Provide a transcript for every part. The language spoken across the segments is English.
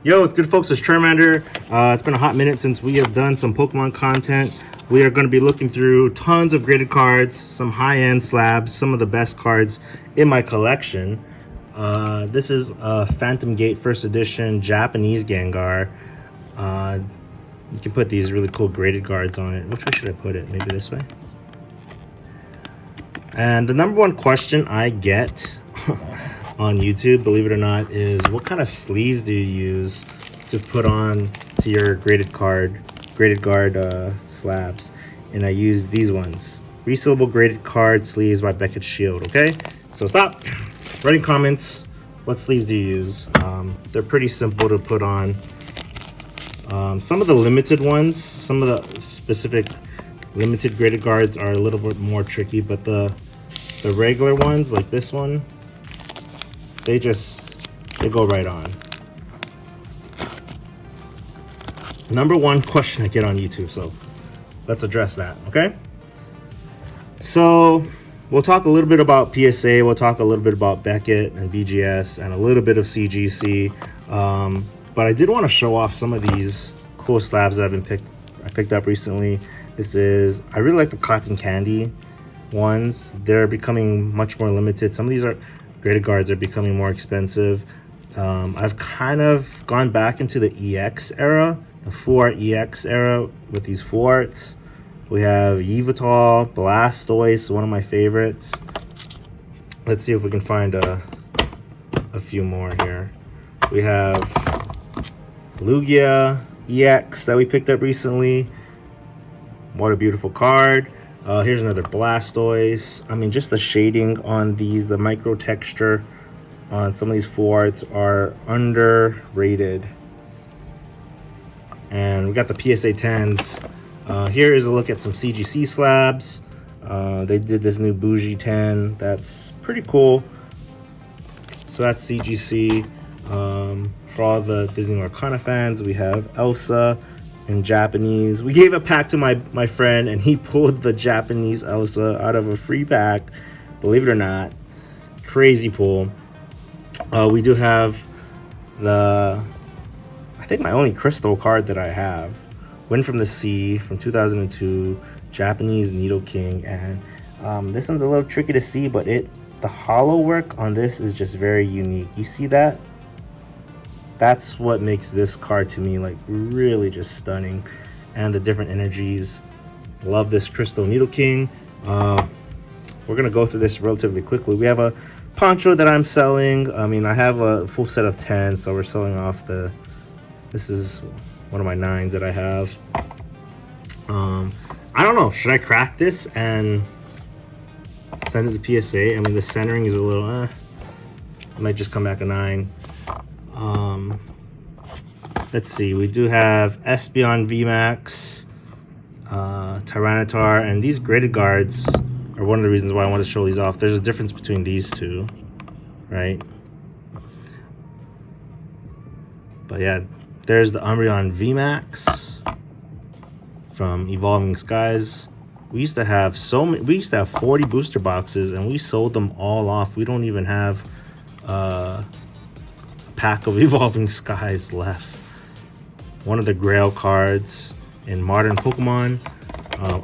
Yo, it's good folks, it's Churmander. It's been a hot minute since we have done some Pokemon content. We are going to be looking through tons of graded cards, some high-end slabs, some of the best cards in my collection. This is a Phantom Gate First Edition Japanese Gengar. You can put these really cool graded cards on it. Which way should I put it? Maybe this way? And the number one question I get on YouTube, believe it or not, is what kind of sleeves do you use to put on to your graded guard slabs? And I use these ones, resealable graded card sleeves by Beckett's Shield. Okay, so stop writing comments. What sleeves do you use? They're pretty simple to put on. Some of the limited ones, some of the specific limited graded guards are a little bit more tricky, but the regular ones like this one, they go right on. Number one question I get on YouTube, so let's address that. Okay, so we'll talk a little bit about PSA, we'll talk a little bit about Beckett and BGS and a little bit of CGC, but I did want to show off some of these cool slabs that I picked up recently. I really like the cotton candy ones. They're becoming much more limited. Some of these graded guards are becoming more expensive. I've kind of gone back into the EX era, the full art EX era with these full arts. We have Yveltal, Blastoise, one of my favorites. Let's see if we can find a few more here. We have Lugia EX that we picked up recently. What a beautiful card. Here's another Blastoise. I mean, just the shading on these, the micro texture on some of these full arts are underrated. And we got the PSA 10s. Here is a look at some CGC slabs. They did this new Bougie 10. That's pretty cool. So that's CGC. For all the Disney Arcana fans, we have Elsa in Japanese. We gave a pack to my friend, and he pulled the Japanese Elsa out of a free pack. Believe it or not, crazy pull. We do have I think my only crystal card that I have, Wind from the Sea from 2002, Japanese Nidoking, and this one's a little tricky to see, but the hollow work on this is just very unique. You see that? That's what makes this card to me like really just stunning, and the different energies. Love this Crystal Nidoking. We're gonna go through this relatively quickly. We have a poncho that I'm selling. I mean, I have a full set of 10, so we're selling off this is one of my 9s that I have. I don't know, should I crack this and send it to PSA? I mean, the centering is a little, it might just come back a 9. Let's see, we do have Espeon VMAX, Tyranitar, and these graded guards are one of the reasons why I want to show these off. There's a difference between these two, right? But yeah, there's the Umbreon VMAX from Evolving Skies. We used to have 40 booster boxes, and we sold them all off. We don't even have a pack of Evolving Skies left. One of the Grail cards in Modern Pokemon.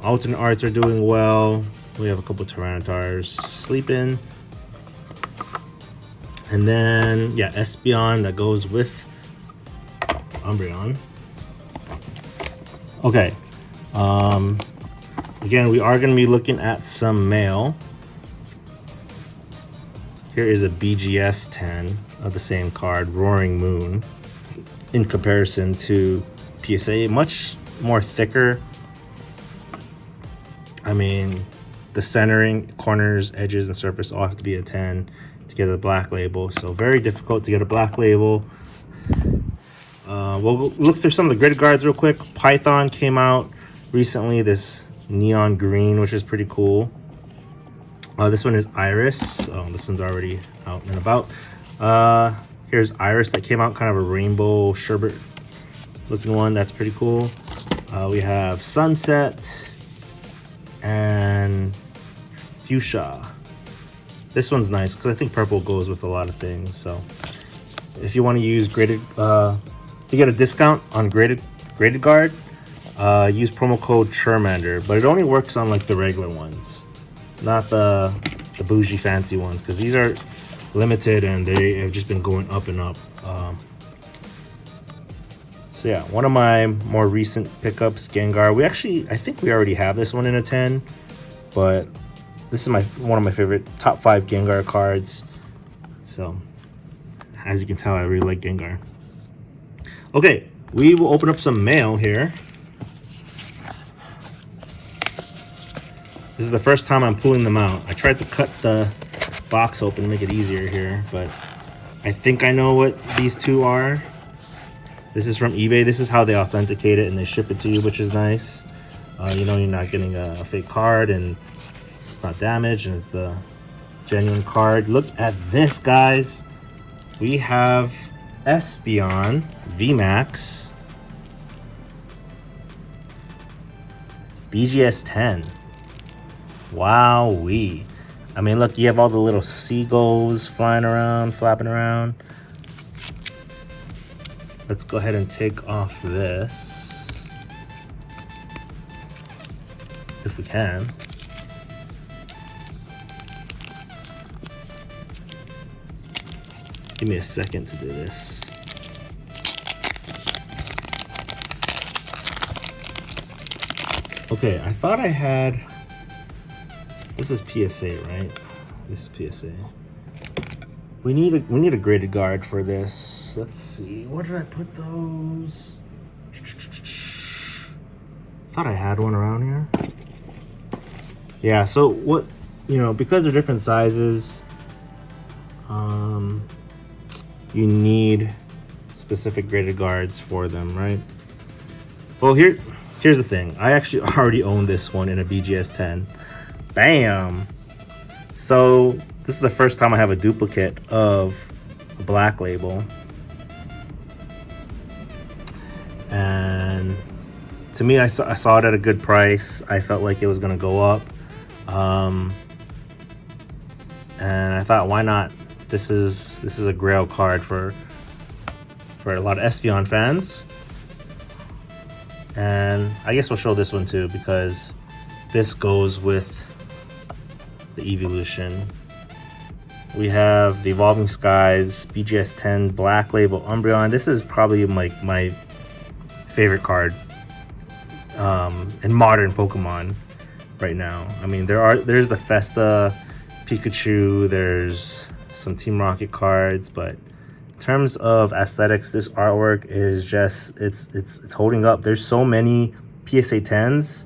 Alternate arts are doing well. We have a couple Tyranitars sleeping. And then, yeah, Espeon that goes with Umbreon. Okay. Again, we are going to be looking at some mail. Here is a BGS 10 of the same card, Roaring Moon. In comparison to PSA, much more thicker. I mean, the centering, corners, edges, and surface all have to be a 10 to get a black label. So very difficult to get a black label. We'll look through some of the graded guards real quick. Python came out recently, this neon green, which is pretty cool. This one is Iris. Oh, this one's already out and about. Here's Iris that came out, kind of a rainbow sherbet looking one. That's pretty cool. We have Sunset and Fuchsia. This one's nice because I think purple goes with a lot of things. So if you want to use graded to get a discount on Gradedguard, use promo code Churmander, but it only works on like the regular ones, not the bougie fancy ones, because these are limited and they have just been going up and up. So yeah, one of my more recent pickups, Gengar. I think we already have this one in a 10, but this is one of my favorite top 5 Gengar cards. So as you can tell, I really like Gengar. Okay, we will open up some mail here. This is the first time I'm pulling them out. I tried to cut the box open to make it easier here, but I think I know what these two are. This is from eBay. This is how they authenticate it and they ship it to you, which is nice. You know, you're not getting a fake card and it's not damaged and it's the genuine card. Look at this, guys. We have Espeon VMAX BGS 10. Wowee. I mean, look, you have all the little seagulls flying around, flapping around. Let's go ahead and take off this, if we can. Give me a second to do this. Okay, I thought I had, this is PSA, right? This is PSA. We need a Gradedguard for this. Let's see, where did I put those? Thought I had one around here. Yeah, so what, you know, because they're different sizes, you need specific Gradedguards for them, right? Well, here's the thing. I actually already own this one in a BGS 10. Bam! So this is the first time I have a duplicate of a black label. And to me, I saw it at a good price. I felt like it was gonna go up. And I thought, why not? This is a grail card for a lot of Espeon fans. And I guess we'll show this one too, because this goes with the evolution. We have the Evolving Skies BGS 10 Black Label Umbreon. This is probably like my favorite card in modern Pokemon right now. I mean, there's the Festa Pikachu, there's some Team Rocket cards, but in terms of aesthetics, this artwork is just it's holding up. There's so many PSA 10s,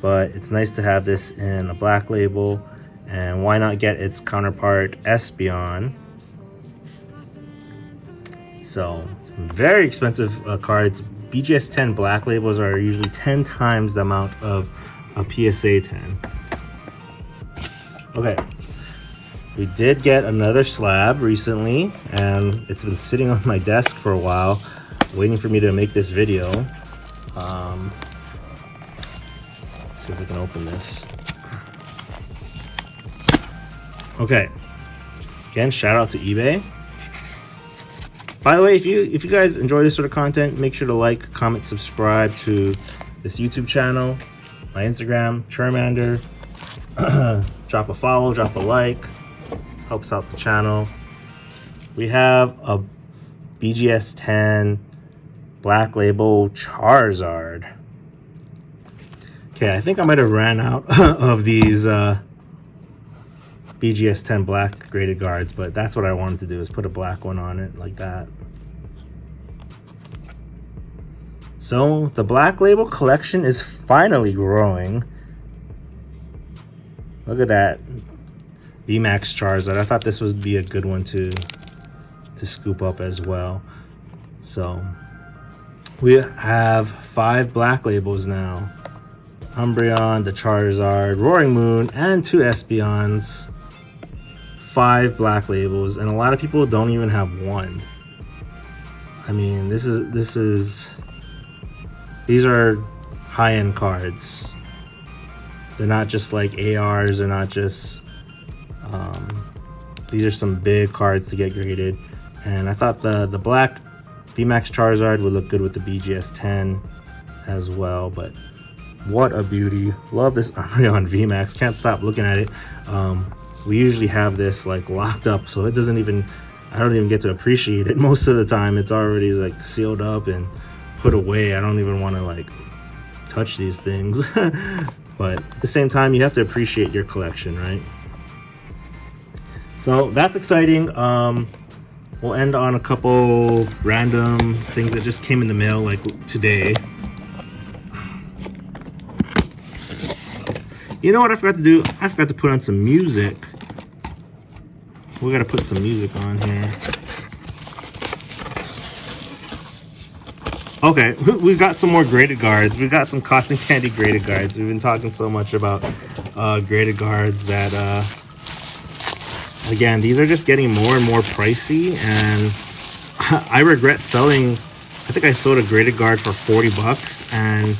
but it's nice to have this in a black label. And why not get its counterpart Espeon? So very expensive cards. BGS 10 black labels are usually 10 times the amount of a PSA 10. Okay, we did get another slab recently, and it's been sitting on my desk for a while, waiting for me to make this video. Let's see if we can open this. Okay, again, shout out to eBay. By the way, if you guys enjoy this sort of content, make sure to like, comment, subscribe to this YouTube channel, my Instagram, Churmander. Drop a follow, drop a like, helps out the channel. We have a BGS 10 Black Label Charizard. Okay, I think I might have ran out of these BGS 10 black Gradedguards, but that's what I wanted to do, is put a black one on it like that. So the Black Label collection is finally growing. Look at that VMAX Charizard. I thought this would be a good one to scoop up as well. So we have 5 black labels now. Umbreon, the Charizard, Roaring Moon, and 2 Espeons. 5 black labels, and a lot of people don't even have one. I mean, these are high-end cards. They're not just like ARs, they're not just these are some big cards to get graded. And I thought the black VMAX Charizard would look good with the BGS 10 as well, but what a beauty. Love this Umbreon VMAX. Can't stop looking at it. We usually have this like locked up, so it doesn't even, I don't even get to appreciate it most of the time. It's already like sealed up and put away. I don't even want to like touch these things. But at the same time, you have to appreciate your collection, right? So that's exciting. We'll end on a couple random things that just came in the mail like today. You know what I forgot to do? I forgot to put on some music. We gotta put some music on here. Okay, we've got some more graded guards. We've got some cotton candy graded guards. We've been talking so much about graded guards that, again, these are just getting more and more pricey, and I regret selling. I think I sold a graded guard for 40 bucks, and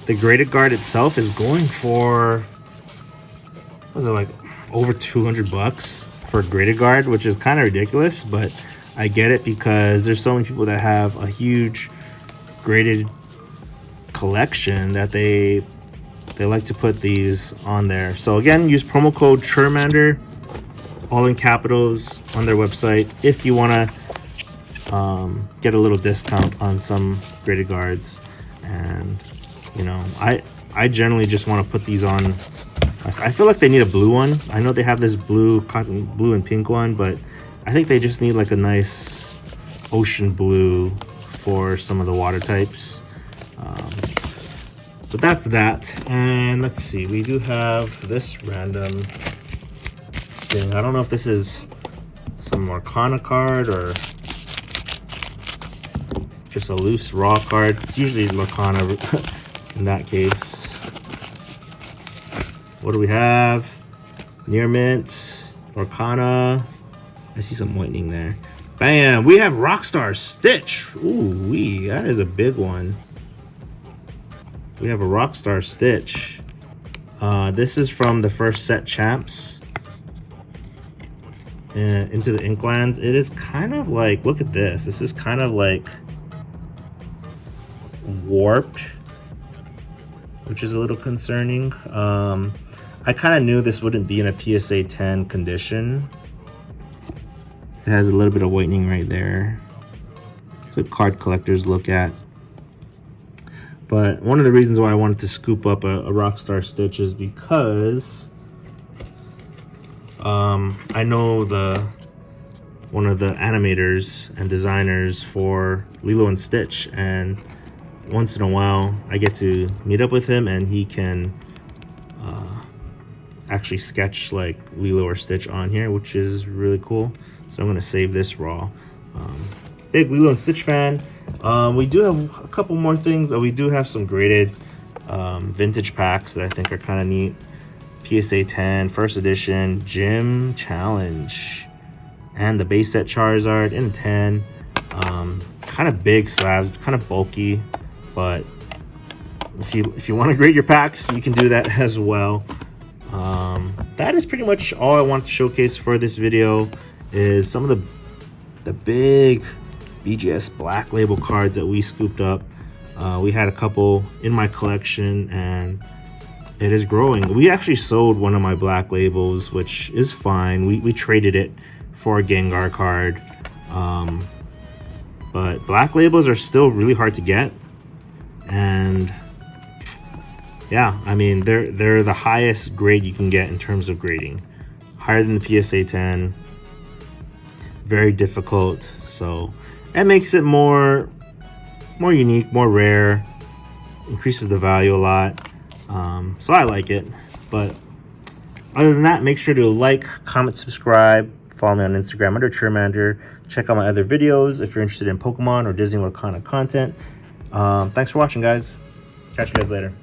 the graded guard itself is going for, what was it, like over 200 bucks for a graded guard, which is kind of ridiculous, but I get it because there's so many people that have a huge graded collection that they like to put these on there. So again, use promo code Churmander, all in capitals, on their website if you want to get a little discount on some graded guards. And you know, I generally just want to put these on. I feel like they need a blue one. I know they have this blue, cotton blue and pink one, but I think they just need like a nice ocean blue for some of the water types. But that's that. And let's see, we do have this random thing. I don't know if this is some Arcana card or just a loose raw card. It's usually Arcana in that case. What do we have? Near mint, Arcana. I see some whitening there. Bam! We have Rockstar Stitch. Ooh wee, that is a big one. We have a Rockstar Stitch. This is from the first set champs. Into the Inklands. It is kind of like, look at this. This is kind of like warped, which is a little concerning. I kind of knew this wouldn't be in a PSA 10 condition. It has a little bit of whitening right there. It's what card collectors look at. But one of the reasons why I wanted to scoop up a Rockstar Stitch is because I know one of the animators and designers for Lilo and Stitch, and once in a while I get to meet up with him, and he can actually sketch like Lilo or Stitch on here, which is really cool. So I'm gonna save this raw. Big Lilo and Stitch fan. We do have a couple more things. We do have some graded vintage packs that I think are kind of neat. PSA 10 first edition Gym Challenge, and the base set Charizard in 10. Kind of big slabs, kind of bulky, but if you want to grade your packs, you can do that as well. That is pretty much all I want to showcase for this video. Is some of the big BGS black label cards that we scooped up. We had a couple in my collection, and it is growing. We actually sold one of my black labels, which is fine. We traded it for a Gengar card. But black labels are still really hard to get, and yeah, I mean they're the highest grade you can get in terms of grading, higher than the PSA 10. Very difficult, so it makes it more unique, more rare, increases the value a lot. So I like it. But other than that, make sure to like, comment, subscribe, follow me on Instagram under Churmander. Check out my other videos if you're interested in Pokemon or Disney World content. Thanks for watching, guys. Catch you guys later.